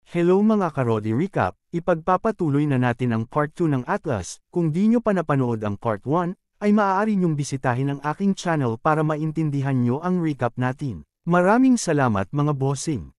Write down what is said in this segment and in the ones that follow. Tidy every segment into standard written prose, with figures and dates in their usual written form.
Hello mga Karodi Recap, ipagpapatuloy na natin ang Part 2 ng Atlas. Kung di nyo pa napanood ang Part 1, ay maaari nyong bisitahin ang aking channel para maintindihan nyo ang recap natin. Maraming salamat mga bossing!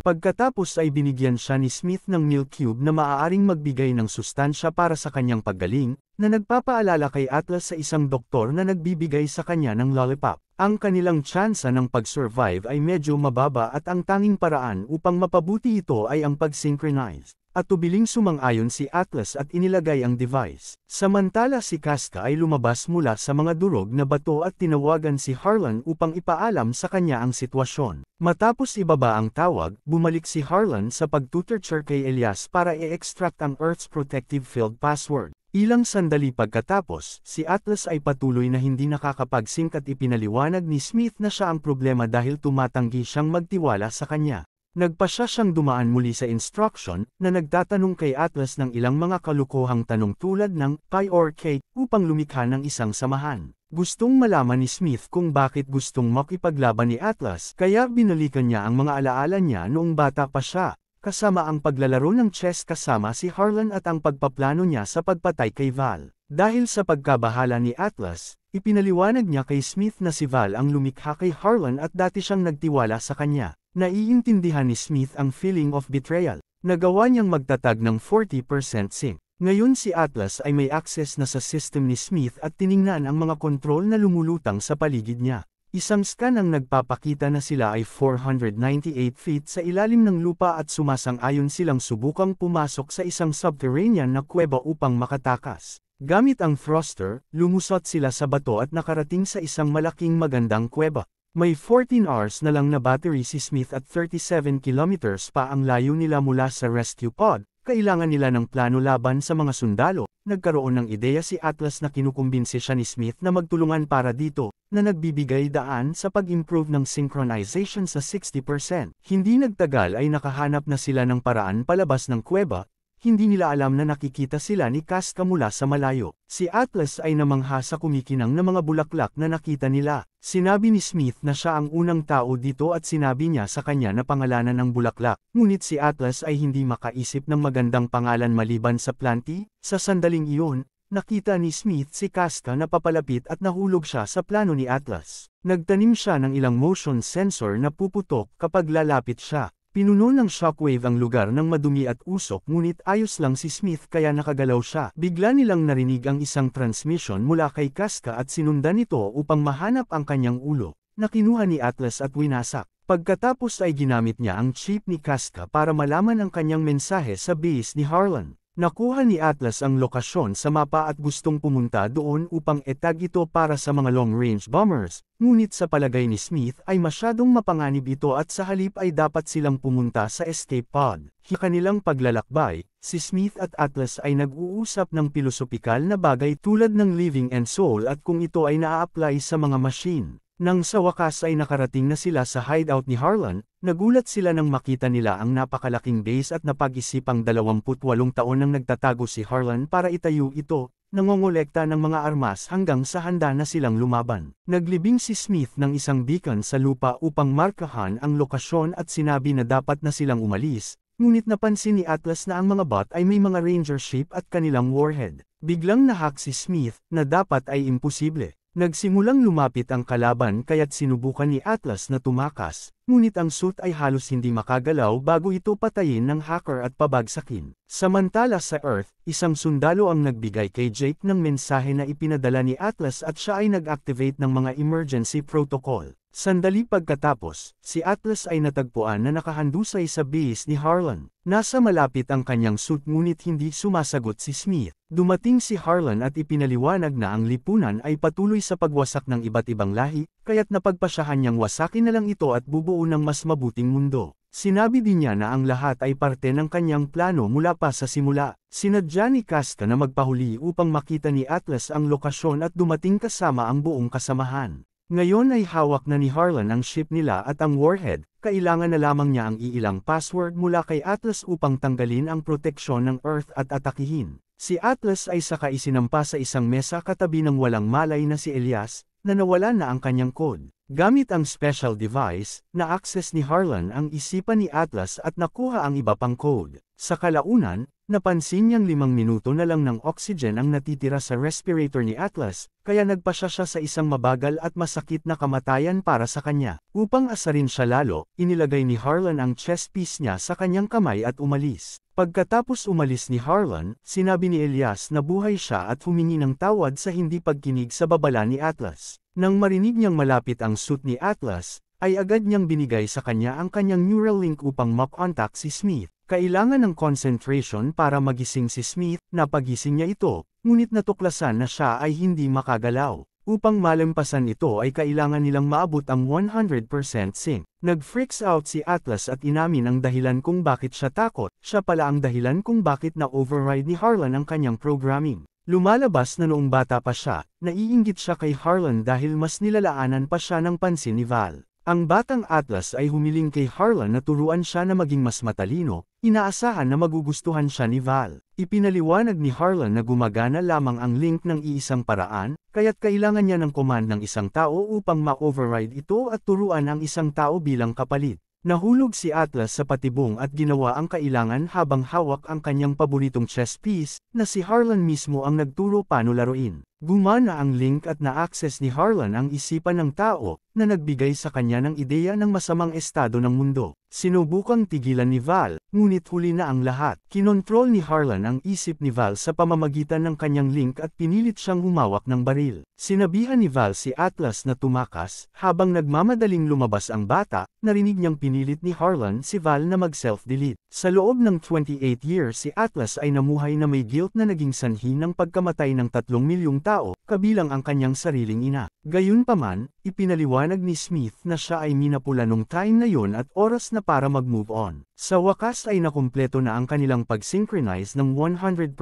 Pagkatapos ay binigyan siya ni Smith ng milk cube na maaaring magbigay ng sustansya para sa kanyang paggaling, na nagpapaalala kay Atlas sa isang doktor na nagbibigay sa kanya ng lollipop. Ang kanilang tsansa ng pag-survive ay medyo mababa at ang tanging paraan upang mapabuti ito ay ang pag-synchronize. At tubiling sumang-ayon si Atlas at inilagay ang device. Samantala si Casca ay lumabas mula sa mga durog na bato at tinawagan si Harlan upang ipaalam sa kanya ang sitwasyon. Matapos ibaba ang tawag, bumalik si Harlan sa pagtutorture kay Elias para i-extract ang Earth's protective field password. Ilang sandali pagkatapos, si Atlas ay patuloy na hindi nakakapag-sync at ipinaliwanag ni Smith na siya ang problema dahil tumatanggi siyang magtiwala sa kanya. Nagpasya siyang dumaan muli sa instruction, na nagtatanong kay Atlas ng ilang mga kalukuhang tanong tulad ng pie or cake upang lumikha ng isang samahan. Gustong malaman ni Smith kung bakit gustong makipaglaban ni Atlas, kaya binalikan niya ang mga alaala niya noong bata pa siya, kasama ang paglalaro ng chess kasama si Harlan at ang pagpaplano niya sa pagpatay kay Val. Dahil sa pagkabahala ni Atlas, ipinaliwanag niya kay Smith na si Val ang lumikha kay Harlan at dati siyang nagtiwala sa kanya. Naiintindihan ni Smith ang feeling of betrayal. Nagawa niyang magtatag ng 40% sync. Ngayon si Atlas ay may access na sa system ni Smith at tiningnan ang mga kontrol na lumulutang sa paligid niya. Isang scan ang nagpapakita na sila ay 498 feet sa ilalim ng lupa at sumasang-ayon silang subukang pumasok sa isang subterranean na kuweba upang makatakas. Gamit ang thruster, lumusot sila sa bato at nakarating sa isang malaking magandang kuweba. May 14 hours na lang na battery si Smith at 37 kilometers pa ang layo nila mula sa rescue pod. Kailangan nila ng plano laban sa mga sundalo. Nagkaroon ng ideya si Atlas na kinukumbinsi siya ni Smith na magtulungan para dito, na nagbibigay daan sa pag-improve ng synchronization sa 60%. Hindi nagtagal ay nakahanap na sila ng paraan palabas ng kuweba. Hindi nila alam na nakikita sila ni Casca mula sa malayo. Si Atlas ay namangha sa kumikinang na mga bulaklak na nakita nila. Sinabi ni Smith na siya ang unang tao dito at sinabi niya sa kanya na pangalanan ng bulaklak. Ngunit si Atlas ay hindi makaisip ng magandang pangalan maliban sa Planty. Sa sandaling iyon, nakita ni Smith si Casca na papalapit at nahulog siya sa plano ni Atlas. Nagtanim siya ng ilang motion sensor na puputok kapag lalapit siya. Pinuno ng shockwave ang lugar ng madumi at usok ngunit ayos lang si Smith kaya nakagalaw siya. Bigla nilang narinig ang isang transmission mula kay Casca at sinundan ito upang mahanap ang kanyang ulo, na kinuha ni Atlas at winasak. Pagkatapos ay ginamit niya ang chip ni Casca para malaman ang kanyang mensahe sa base ni Harlan. Nakuha ni Atlas ang lokasyon sa mapa at gustong pumunta doon upang etag ito para sa mga long-range bombers, ngunit sa palagay ni Smith ay masyadong mapanganib ito at sa halip ay dapat silang pumunta sa escape pod. Sa kanilang paglalakbay, si Smith at Atlas ay nag-uusap ng pilosopikal na bagay tulad ng living and soul at kung ito ay naa-apply sa mga machine. Nang sa wakas ay nakarating na sila sa hideout ni Harlan, nagulat sila nang makita nila ang napakalaking base at napag-isipang 28 taon nang nagtatago si Harlan para itayo ito, nangongolekta ng mga armas hanggang sa handa na silang lumaban. Naglibing si Smith ng isang beacon sa lupa upang markahan ang lokasyon at sinabi na dapat na silang umalis, ngunit napansin ni Atlas na ang mga bot ay may mga ranger ship at kanilang warhead. Biglang nahack si Smith na dapat ay imposible. Nagsimulang lumapit ang kalaban kaya't sinubukan ni Atlas na tumakas, ngunit ang suit ay halos hindi makagalaw bago ito patayin ng hacker at pabagsakin. Samantala sa Earth, isang sundalo ang nagbigay kay Jake ng mensahe na ipinadala ni Atlas at siya ay nag-activate ng mga emergency protocol. Sandali pagkatapos, si Atlas ay natagpuan na nakahandusay sa base ni Harlan. Nasa malapit ang kanyang suit ngunit hindi sumasagot si Smith. Dumating si Harlan at ipinaliwanag na ang lipunan ay patuloy sa pagwasak ng iba't ibang lahi, kaya't napagpasyahan niyang wasakin na lang ito at bubuo ng mas mabuting mundo. Sinabi din niya na ang lahat ay parte ng kanyang plano mula pa sa simula. Sinadya ni Casca na magpahuli upang makita ni Atlas ang lokasyon at dumating kasama ang buong kasamahan. Ngayon ay hawak na ni Harlan ang ship nila at ang warhead, kailangan na lamang niya ang iilang password mula kay Atlas upang tanggalin ang proteksyon ng Earth at atakihin. Si Atlas ay saka isinampa sa isang mesa katabi ng walang malay na si Elias, na nawala na ang kanyang code. Gamit ang special device, na-access ni Harlan ang isipan ni Atlas at nakuha ang iba pang code. Sa kalaunan, napansin niyang 5 minuto na lang ng oxygen ang natitira sa respirator ni Atlas, kaya nagpasya siya sa isang mabagal at masakit na kamatayan para sa kanya. Upang asarin siya lalo, inilagay ni Harlan ang chest piece niya sa kanyang kamay at umalis. Pagkatapos umalis ni Harlan, sinabi ni Elias na buhay siya at humingi ng tawad sa hindi pagkinig sa babala ni Atlas. Nang marinig niyang malapit ang suit ni Atlas, ay agad niyang binigay sa kanya ang kanyang neural link upang makontak si Smith. Kailangan ng concentration para magising si Smith, napagising niya ito, ngunit natuklasan na siya ay hindi makagalaw. Upang malampasan ito ay kailangan nilang maabot ang 100% sync. Nag-freaks out si Atlas at inamin ang dahilan kung bakit siya takot, siya pala ang dahilan kung bakit na-override ni Harlan ang kanyang programming. Lumalabas na noong bata pa siya, naiinggit siya kay Harlan dahil mas nilalaanan pa siya ng pansin ni Val. Ang batang Atlas ay humiling kay Harlan na turuan siya na maging mas matalino, inaasahan na magugustuhan siya ni Val. Ipinaliwanag ni Harlan na gumagana lamang ang link ng iisang paraan, kaya't kailangan niya ng command ng isang tao upang ma-override ito at turuan ang isang tao bilang kapalit. Nahulog si Atlas sa patibong at ginawa ang kailangan habang hawak ang kanyang paboritong chess piece, na si Harlan mismo ang nagturo paano laruin. Gumana ang link at na-access ni Harlan ang isipan ng tao, na nagbigay sa kanya ng ideya ng masamang estado ng mundo. Sinubukang tigilan ni Val, ngunit huli na ang lahat. Kinontrol ni Harlan ang isip ni Val sa pamamagitan ng kanyang link at pinilit siyang humawak ng baril. Sinabihan ni Val si Atlas na tumakas, habang nagmamadaling lumabas ang bata, narinig niyang pinilit ni Harlan si Val na mag-self-delete. Sa loob ng 28 years si Atlas ay namuhay na may guilt na naging sanhi ng pagkamatay ng 3 milyong tao, kabilang ang kanyang sariling ina. Gayunpaman, ipinaliwanag ni Smith na siya ay minapula nung time na yon at oras na para mag-move on. Sa wakas ay nakumpleto na ang kanilang pag-synchronize ng 100%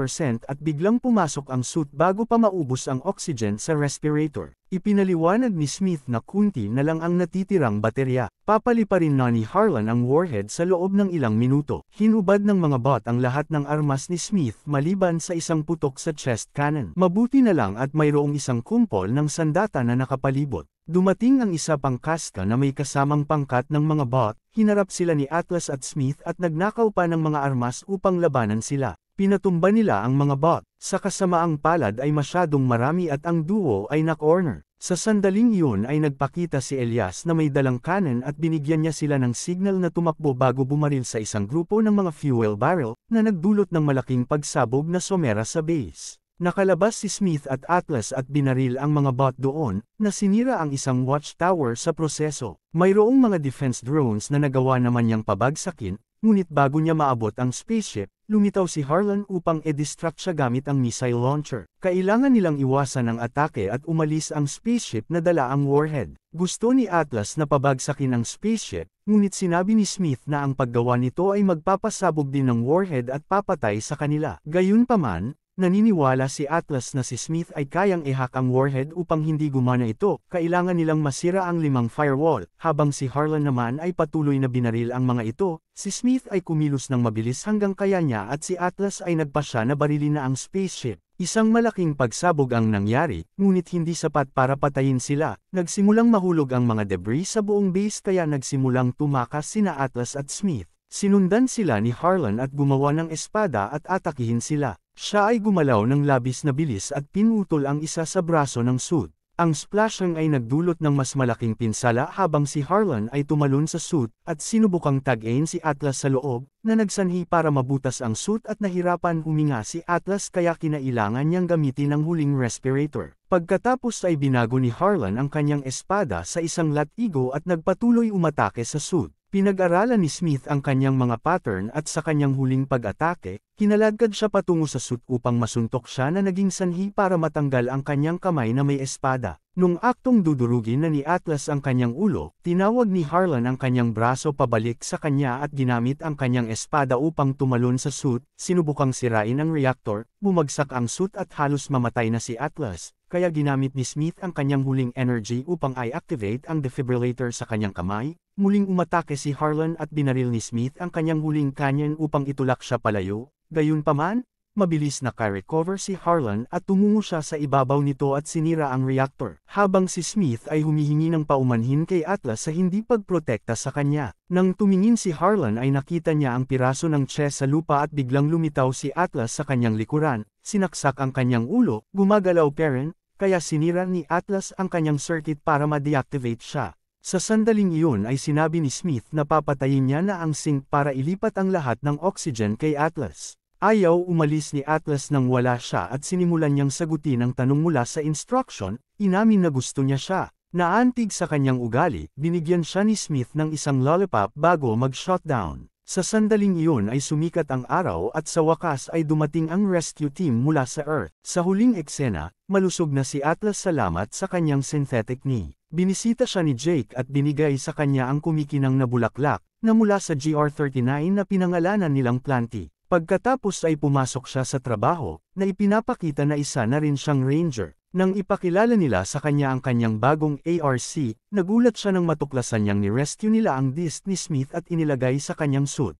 at biglang pumasok ang suit bago pa maubos ang oxygen sa respirator. Ipinaliwanag ni Smith na kunti na lang ang natitirang baterya. Papaliparin na ni Harlan ang warhead sa loob ng ilang minuto. Hinubad ng mga bot ang lahat ng armas ni Smith maliban sa isang putok sa chest cannon. Mabuti na lang at mayroong isang kumpol ng sandata na nakapalibot. Dumating ang isa pang kaska na may kasamang pangkat ng mga bot, hinarap sila ni Atlas at Smith at nagnakaw pa ng mga armas upang labanan sila. Pinatumba nila ang mga bot. Sa kasamaang palad ay masyadong marami at ang duo ay na-corner. Sa sandaling iyon ay nagpakita si Elias na may dalang cannon at binigyan niya sila ng signal na tumakbo bago bumaril sa isang grupo ng mga fuel barrel na nagdulot ng malaking pagsabog na somera sa base. Nakalabas si Smith at Atlas at binaril ang mga bot doon, na sinira ang isang watchtower sa proseso. Mayroong mga defense drones na nagawa naman niyang pabagsakin, ngunit bago niya maabot ang spaceship, lumitaw si Harlan upang i-distract siya gamit ang missile launcher. Kailangan nilang iwasan ang atake at umalis ang spaceship na dala ang warhead. Gusto ni Atlas na pabagsakin ang spaceship, ngunit sinabi ni Smith na ang paggawa nito ay magpapasabog din ng warhead at papatay sa kanila. Gayunpaman, naniniwala si Atlas na si Smith ay kayang i-hack ang warhead upang hindi gumana ito. Kailangan nilang masira ang 5 firewall. Habang si Harlan naman ay patuloy na binaril ang mga ito, si Smith ay kumilos ng mabilis hanggang kaya niya at si Atlas ay nagpasya na barilin na ang spaceship. Isang malaking pagsabog ang nangyari, ngunit hindi sapat para patayin sila. Nagsimulang mahulog ang mga debris sa buong base kaya nagsimulang tumakas sina Atlas at Smith. Sinundan sila ni Harlan at gumawa ng espada at atakihin sila. Siya ay gumalaw ng labis na bilis at pinutol ang isa sa braso ng suit. Ang splashing ay nagdulot ng mas malaking pinsala habang si Harlan ay tumalon sa suit at sinubukang tag-in si Atlas sa loob, na nagsanhi para mabutas ang suit at nahirapan huminga si Atlas kaya kinailangan niyang gamitin ang huling respirator. Pagkatapos ay binago ni Harlan ang kanyang espada sa isang latigo at nagpatuloy umatake sa suit. Pinag-aralan ni Smith ang kanyang mga pattern at sa kanyang huling pag-atake, kinaladkad siya patungo sa suit upang masuntok siya na naging sanhi para matanggal ang kanyang kamay na may espada. Nung aktong dudurugin na ni Atlas ang kanyang ulo, tinawag ni Harlan ang kanyang braso pabalik sa kanya at ginamit ang kanyang espada upang tumalon sa suit, sinubukang sirain ang reactor, bumagsak ang suit at halos mamatay na si Atlas. Kaya ginamit ni Smith ang kanyang huling energy upang i-activate ang defibrillator sa kanyang kamay. Muling umatake si Harlan at binaril ni Smith ang kanyang huling canyon upang itulak siya palayo. Gayunpaman, mabilis na ka-recover si Harlan at tumungo siya sa ibabaw nito at sinira ang reactor, habang si Smith ay humihingi ng paumanhin kay Atlas sa hindi pagprotekta sa kanya. Nang tumingin si Harlan ay nakita niya ang piraso ng chest sa lupa at biglang lumitaw si Atlas sa kanyang likuran, sinaksak ang kanyang ulo, gumagalaw Perrin, kaya sinira ni Atlas ang kanyang circuit para ma-deactivate siya. Sa sandaling iyon ay sinabi ni Smith na papatayin niya na ang sink para ilipat ang lahat ng oxygen kay Atlas. Ayaw umalis ni Atlas nang wala siya at sinimulan niyang sagutin ang tanong mula sa instruction, inamin na gusto niya siya. Naantig sa kanyang ugali, binigyan siya ni Smith ng isang lollipop bago mag-shutdown. Sa sandaling iyon ay sumikat ang araw at sa wakas ay dumating ang rescue team mula sa Earth. Sa huling eksena, malusog na si Atlas salamat sa kanyang synthetic knee. Binisita siya ni Jake at binigay sa kanya ang kumikinang na bulaklak, na mula sa GR39 na pinangalanan nilang Planty. Pagkatapos ay pumasok siya sa trabaho, na ipinapakita na isa na rin siyang ranger. Nang ipakilala nila sa kanya ang kanyang bagong ARC, nagulat siya nang matuklasan niyang ni-rescue nila ang disc ni Smith at inilagay sa kanyang suit.